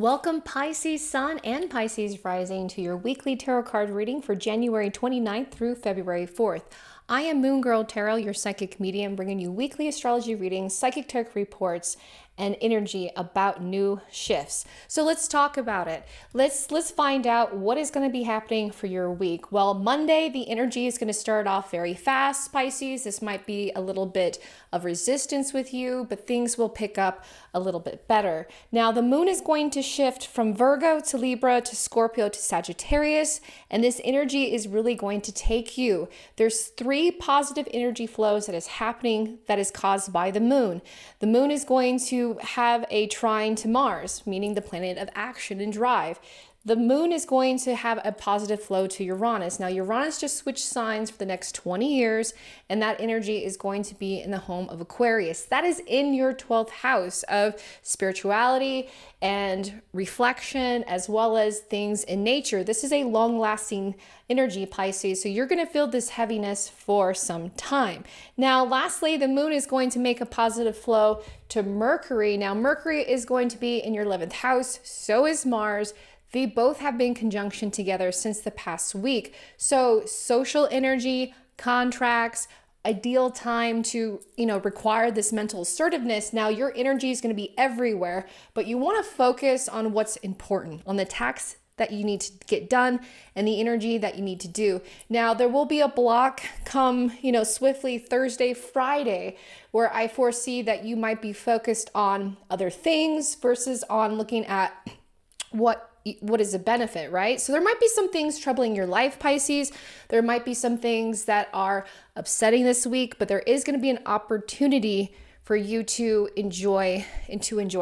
Welcome Pisces Sun and Pisces Rising to your weekly tarot card reading for January 29th through February 4th. I am Moon Girl Tarot, your psychic medium, bringing you weekly astrology readings, psychic tarot reports, and energy about new shifts. So let's talk about it. Let's find out what is going to be happening for your week. Well, Monday, the energy is going to start off very fast, Pisces. This might be a little bit of resistance with you, but things will pick up a little bit better. Now, the moon is going to shift from Virgo to Libra to Scorpio to Sagittarius, and this energy is really going to take you. There's three positive energy flows that is happening that is caused by the moon. The moon is going to have a trine to Mars, meaning the planet of action and drive. The moon is going to have a positive flow to Uranus. Now, Uranus just switched signs for the next 20 years, and that energy is going to be in the home of Aquarius. That is in your 12th house of spirituality and reflection, as well as things in nature. This is a long-lasting energy, Pisces, so you're going to feel this heaviness for some time. Now, lastly, the moon is going to make a positive flow to Mercury. Now, Mercury is going to be in your 11th house, so is Mars. They both have been conjunction together since the past week. So social energy, contracts, ideal time to, require this mental assertiveness. Now your energy is going to be everywhere, but you want to focus on what's important, on the tasks that you need to get done and the energy that you need to do. Now there will be a block come, swiftly Thursday, Friday, where I foresee that you might be focused on other things versus on looking at what is a benefit, right? So there might be some things troubling your life, Pisces. There might be some things that are upsetting this week, but there is going to be an opportunity for you to enjoy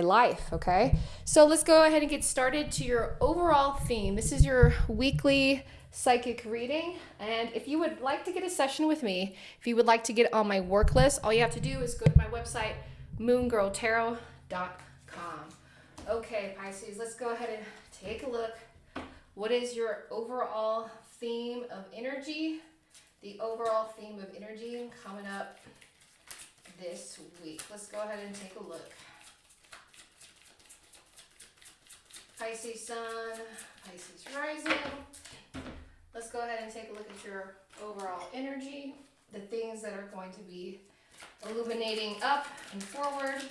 life, okay? So let's go ahead and get started to your overall theme. This is your weekly psychic reading, and if you would like to get a session with me, if you would like to get on my work list, all you have to do is go to my website, moongirltarot.com. Okay, Pisces, let's go ahead and take a look. What is your overall theme of energy? The overall theme of energy coming up this week. Let's go ahead and take a look. Pisces Sun, Pisces Rising. Let's go ahead and take a look at your overall energy, the things that are going to be illuminating up and forward.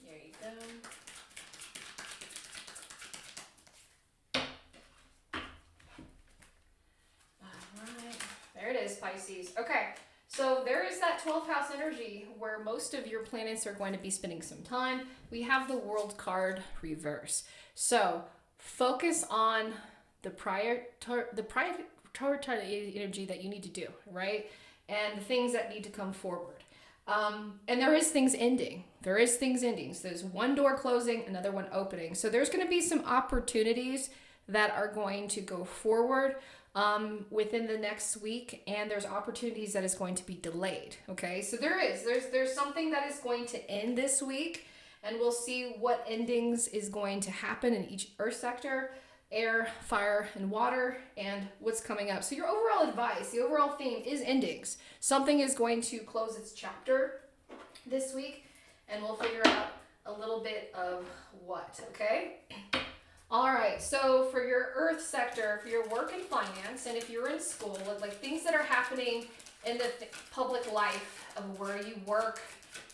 There you go. All right, there it is, Pisces. Okay, so there is that 12th house energy where most of your planets are going to be spending some time. We have the World card reverse. So focus on the prior energy that you need to do, right? And the things that need to come forward. And there is things ending. So there's one door closing, another one opening. So there's going to be some opportunities that are going to go forward within the next week, and there's opportunities that is going to be delayed. Okay, so there's something that is going to end this week, and we'll see what endings is going to happen in each earth sector, air, fire, and water, and what's coming up. So your overall advice, the overall theme is endings. Something is going to close its chapter this week, and we'll figure out a little bit of what, okay? All right, so for your earth sector, for your work and finance, and if you're in school, like things that are happening in the public life of where you work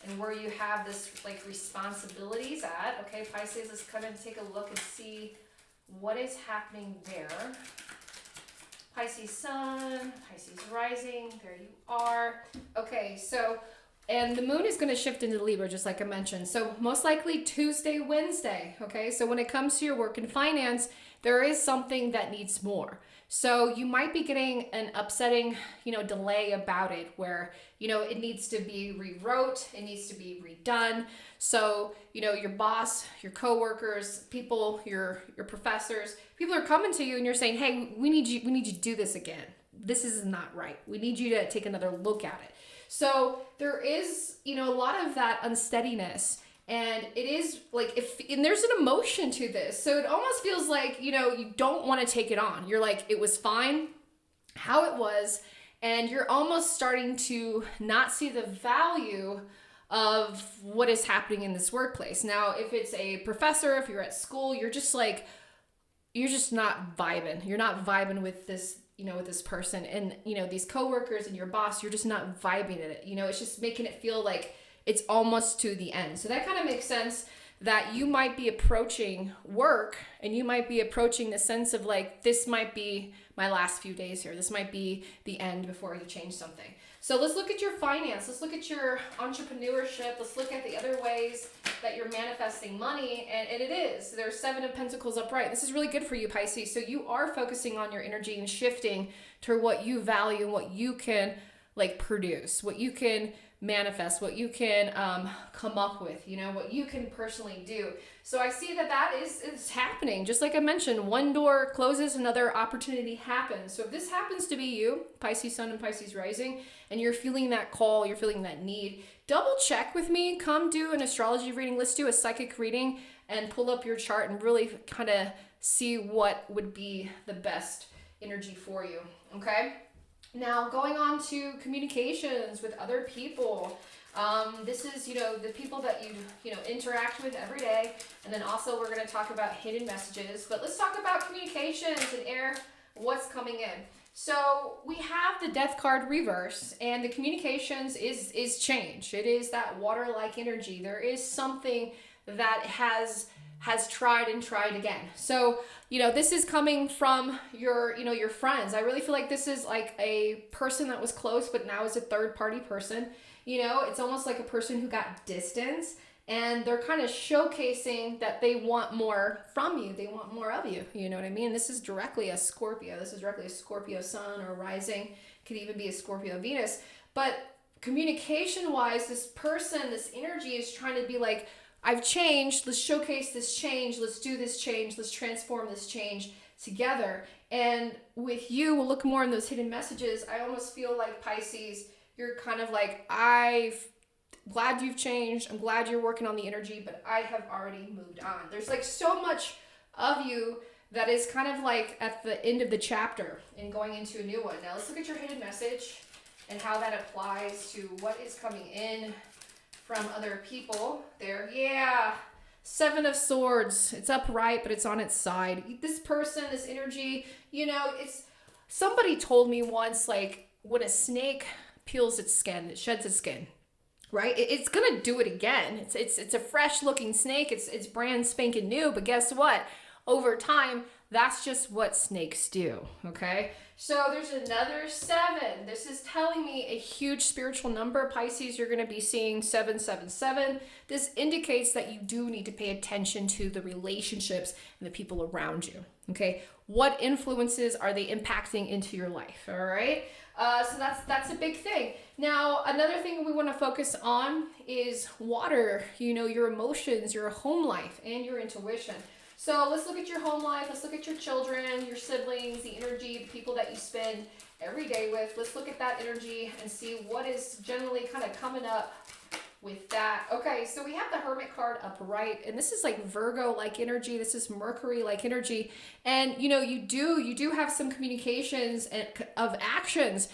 and where you have this like responsibilities at, okay, Pisces, let's kind of take a look and see what is happening there. Pisces Sun, Pisces Rising, there you are. Okay, so, and the moon is going to shift into Libra, just like I mentioned. So most likely Tuesday, Wednesday, okay? So when it comes to your work and finance, there is something that needs more. So you might be getting an upsetting, delay about it where, it needs to be rewrote, it needs to be redone. So, your boss, your coworkers, people, your professors, people are coming to you and you're saying, hey, we need you to do this again. This is not right. We need you to take another look at it. So there is, a lot of that unsteadiness, and it is like, and there's an emotion to this. So it almost feels like, you don't want to take it on. You're like, it was fine how it was. And you're almost starting to not see the value of what is happening in this workplace. Now, if it's a professor, if you're at school, you're just not vibing. You're not vibing with this, with this person, and, these coworkers and your boss, you're just not vibing in it. It's just making it feel like it's almost to the end. So that kind of makes sense that you might be approaching work, and you might be approaching the sense of like, this might be my last few days here. This might be the end before you change something. So let's look at your finance. Let's look at your entrepreneurship. Let's look at the other ways that you're manifesting money. And it is. There's 7 of Pentacles upright. This is really good for you, Pisces. So you are focusing on your energy and shifting to what you value and what you can produce, what you can manifest, what you can come up with, what you can personally do. So I see that is happening. Just like I mentioned, one door closes, another opportunity happens. So if this happens to be you, Pisces Sun and Pisces Rising, and you're feeling that call, you're feeling that need, double check with me. Come do an astrology reading. Let's do a psychic reading and pull up your chart and really kind of see what would be the best energy for you. Okay? Now, going on to communications with other people. This is, the people that you interact with every day. And then also we're going to talk about hidden messages. But let's talk about communications and what's coming in. So we have the Death card reverse, and the communications is change. It is that water-like energy. There is something that has tried and tried again. So, this is coming from your friends. I really feel like this is like a person that was close, but now is a third party person. It's almost like a person who got distance, and they're kind of showcasing that they want more from you. They want more of you. You know what I mean? This is directly a Scorpio. This is directly a Scorpio Sun or rising. Could even be a Scorpio Venus. But communication wise, this person, this energy is trying to be like, I've changed. Let's showcase this change. Let's do this change. Let's transform this change together. And with you, we'll look more in those hidden messages. I almost feel like, Pisces, you're kind of like, I'm glad you've changed. I'm glad you're working on the energy, but I have already moved on. There's like so much of you that is kind of like at the end of the chapter and going into a new one. Now let's look at your hidden message and how that applies to what is coming in from other people there. Yeah. 7 of Swords. It's upright, but it's on its side. This person, this energy, it's somebody told me once, like, when a snake peels its skin, it sheds its skin, right? It's going to do it again. It's a fresh looking snake. It's brand spanking new, but guess what? Over time, that's just what snakes do. Okay. So there's another 7. This is telling me a huge spiritual number. Pisces, you're going to be seeing 777. This indicates that you do need to pay attention to the relationships and the people around you. Okay. What influences are they impacting into your life? All right. So that's a big thing. Now, another thing we want to focus on is water, your emotions, your home life, and your intuition. So let's look at your home life. Let's look at your children, your siblings, the energy, the people that you spend every day with. Let's look at that energy and see what is generally kind of coming up with that. Okay, so we have the Hermit card upright, and this is like Virgo-like energy. This is Mercury-like energy. And, you do have some communications and of actions,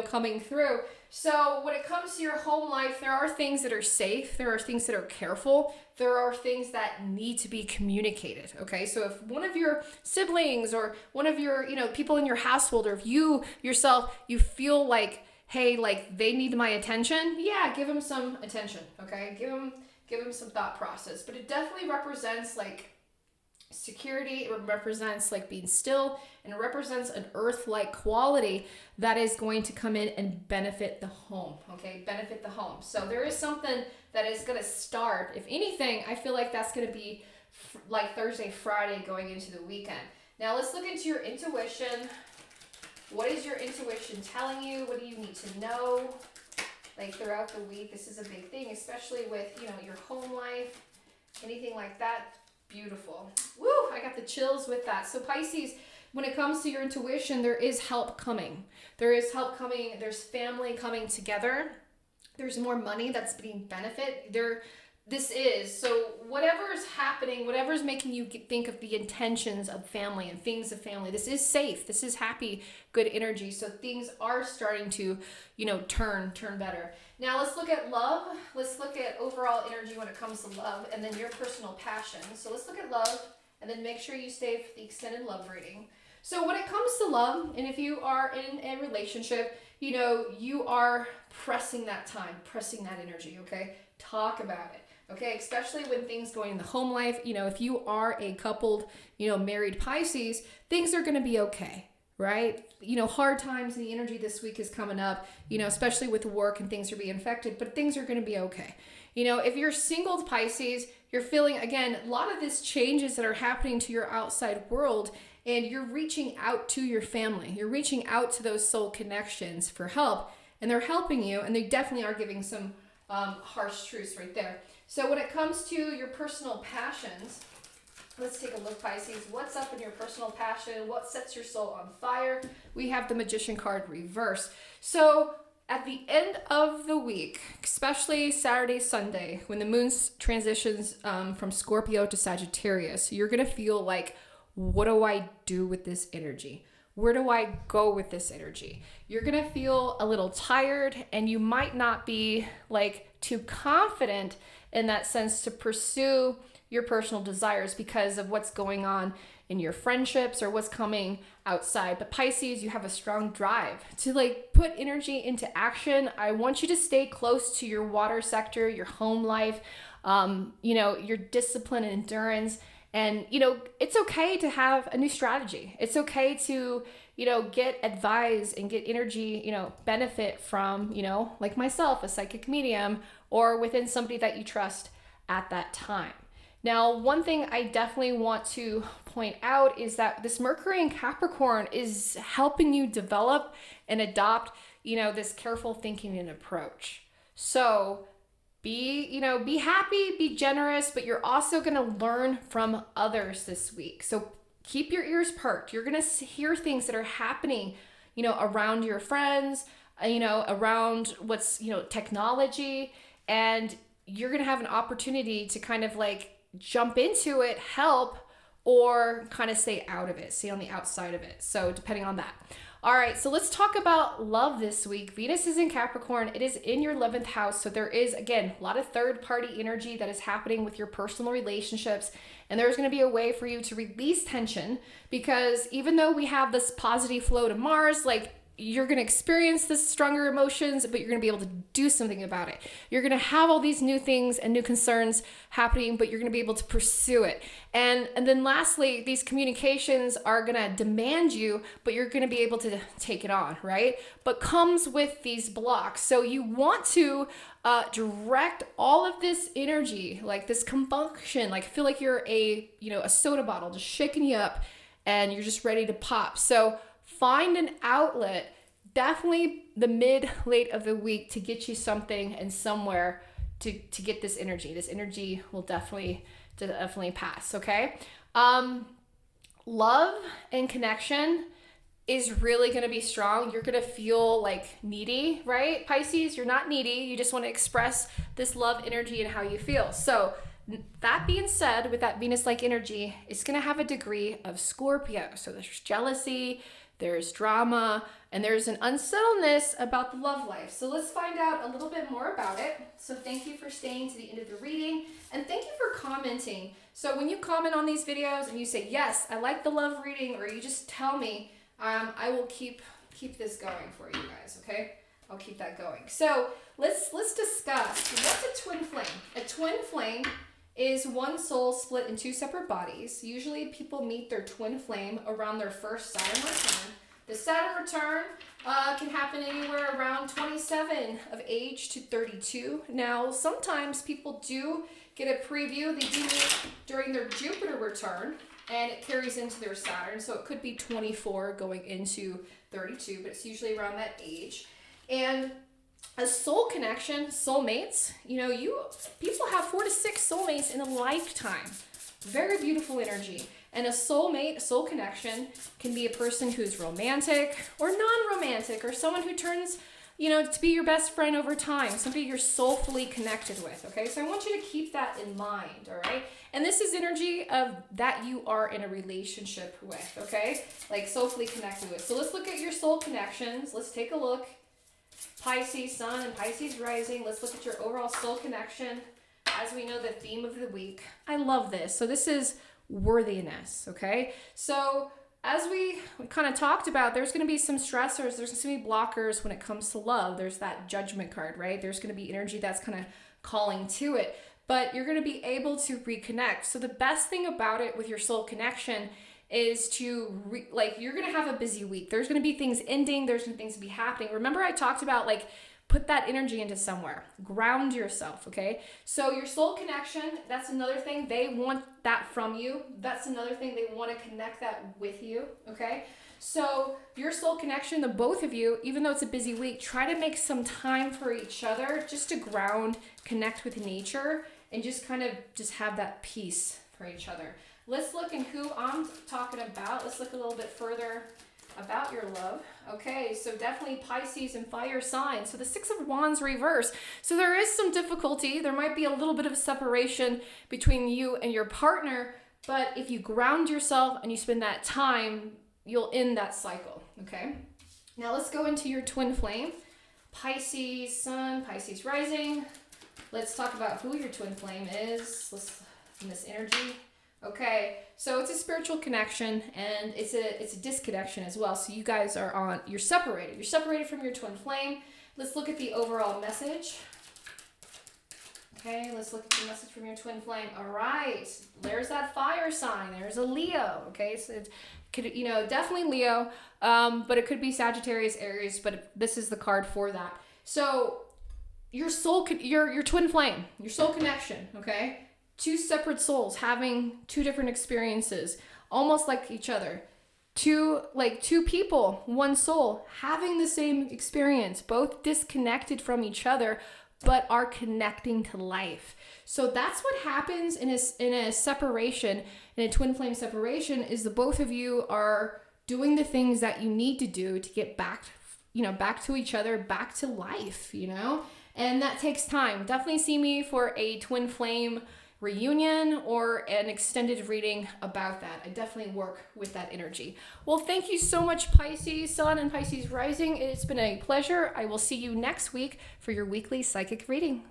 coming through. So when it comes to your home life, there are things that are safe. There are things that are careful. There are things that need to be communicated. Okay. So if one of your siblings or one of your, people in your household, or if you yourself, you feel like, hey, like they need my attention. Yeah. Give them some attention. Okay. Give them some thought process, but it definitely represents like security. It represents like being still, and it represents an earth-like quality that is going to come in and benefit the home. Okay, benefit the home. So there is something that is going to start. If anything, I feel like that's going to be like Thursday, Friday going into the weekend. Now let's look into your intuition. What is your intuition telling you? What do you need to know? Like throughout the week, this is a big thing, especially with, your home life, anything like that. Beautiful. Woo! I got the chills with that. So Pisces, when it comes to your intuition, there is help coming. There is help coming. There's family coming together. There's more money that's being benefit. this is. So whatever is happening, whatever is making you think of the intentions of family and things of family, this is safe. This is happy, good energy. So things are starting to, turn better. Now let's look at love. Let's look at overall energy when it comes to love, and then your personal passion. So let's look at love, and then make sure you stay for the extended love reading. So when it comes to love, and if you are in a relationship, you are pressing that time, pressing that energy, okay? Talk about it. Okay, especially when things going in the home life, if you are a coupled, married Pisces, things are going to be okay, right? Hard times and the energy this week is coming up, especially with work and things are being affected, but things are going to be okay. If you're single Pisces, you're feeling, again, a lot of this changes that are happening to your outside world, and you're reaching out to your family. You're reaching out to those soul connections for help, and they're helping you, and they definitely are giving some harsh truths right there. So when it comes to your personal passions, let's take a look, Pisces. What's up in your personal passion? What sets your soul on fire? We have the Magician card reversed. So at the end of the week, especially Saturday, Sunday, when the moon transitions from Scorpio to Sagittarius, you're going to feel like, what do I do with this energy? Where do I go with this energy? You're going to feel a little tired, and you might not be too confident in that sense to pursue your personal desires because of what's going on in your friendships or what's coming outside. But Pisces, you have a strong drive to put energy into action. I want you to stay close to your water sector, your home life, your discipline and endurance. And, it's okay to have a new strategy. It's okay to, get advice and get energy, benefit from, like myself, a psychic medium, or within somebody that you trust at that time. Now, one thing I definitely want to point out is that this Mercury in Capricorn is helping you develop and adopt, this careful thinking and approach. So be happy, be generous, but you're also going to learn from others this week. So keep your ears perked. You're going to hear things that are happening, around your friends, around what's, technology, and you're going to have an opportunity to kind of jump into it, help, or kind of stay out of it, stay on the outside of it. So depending on that. All right, so let's talk about love this week. Venus is in Capricorn. It is in your 11th house. So there is, again, a lot of third-party energy that is happening with your personal relationships. And there's going to be a way for you to release tension, because even though we have this positive flow to Mars, you're going to experience this stronger emotions, but you're going to be able to do something about it. You're going to have all these new things and new concerns happening, but you're going to be able to pursue it. And then lastly, these communications are going to demand you, but you're going to be able to take it on, right? But comes with these blocks. So you want to direct all of this energy, this combustion, feel like you're a soda bottle just shaking you up and you're just ready to pop. So find an outlet, definitely the late of the week, to get you something and somewhere to get this energy. This energy will definitely pass, okay? Love and connection is really going to be strong. You're going to feel needy, right? Pisces, you're not needy. You just want to express this love energy and how you feel. So that being said, with that Venus-like energy, it's going to have a degree of Scorpio. So there's jealousy, there's drama, and there's an unsettledness about the love life. So let's find out a little bit more about it. So thank you for staying to the end of the reading, and thank you for commenting. So when you comment on these videos and you say, yes, I like the love reading, or you just tell me, I will keep this going for you guys, okay? I'll keep that going. So let's discuss, what's a twin flame? A twin flame is one soul split in two separate bodies. Usually people meet their twin flame around their first Saturn return. The Saturn return can happen anywhere around 27 of age to 32. Now, sometimes people do get a preview. They do meet during their Jupiter return, and it carries into their Saturn. So it could be 24 going into 32, but it's usually around that age. And a soul connection, soulmates, people have 4 to 6 soulmates in a lifetime. Very beautiful energy. And a soulmate, a soul connection, can be a person who's romantic or non-romantic, or someone who turns to be your best friend over time, somebody you're soulfully connected with, okay? So I want you to keep that in mind, all right? And this is energy of that you are in a relationship with, okay? Like soulfully connected with. So let's look at your soul connections. Let's take a look. Pisces sun and Pisces rising. Let's look at your overall soul connection. As we know, the theme of the week. I love this. So this is worthiness, okay? So as we kind of talked about, there's going to be some stressors, there's going to be blockers when it comes to love. There's that judgment card, right? There's going to be energy that's kind of calling to it, but you're going to be able to reconnect. So the best thing about it with your soul connection is to you're going to have a busy week. There's going to be things ending. There's going to be things to be happening. Remember I talked about put that energy into somewhere. Ground yourself, okay? So your soul connection, that's another thing. They want that from you. That's another thing. They want to connect that with you, okay? So your soul connection, the both of you, even though it's a busy week, try to make some time for each other just to ground, connect with nature, and just have that peace for each other. Let's look at who I'm talking about. Let's look a little bit further about your love. Okay, so definitely Pisces and fire signs. So the Six of Wands reverse. So there is some difficulty. There might be a little bit of separation between you and your partner, but if you ground yourself and you spend that time, you'll end that cycle, okay? Now let's go into your twin flame. Pisces sun, Pisces rising. Let's talk about who your twin flame is. Let's in this energy. Okay, so it's a spiritual connection and it's a disconnection as well. So you guys you're separated. You're separated from your twin flame. Let's look at the overall message. Okay, let's look at the message from your twin flame. All right, there's that fire sign. There's a Leo. Okay, so it could, definitely Leo, but it could be Sagittarius, Aries, but this is the card for that. So your your twin flame, your soul connection, okay? Two separate souls having two different experiences, almost like each other. Two people, one soul, having the same experience, both disconnected from each other, but are connecting to life. So that's what happens in a separation, in a twin flame separation, is the both of you are doing the things that you need to do to get back to each other, back to life, and that takes time. Definitely see me for a twin flame reunion or an extended reading about that. I definitely work with that energy. Well, thank you so much, Pisces sun and Pisces rising. It's been a pleasure. I will see you next week for your weekly psychic reading.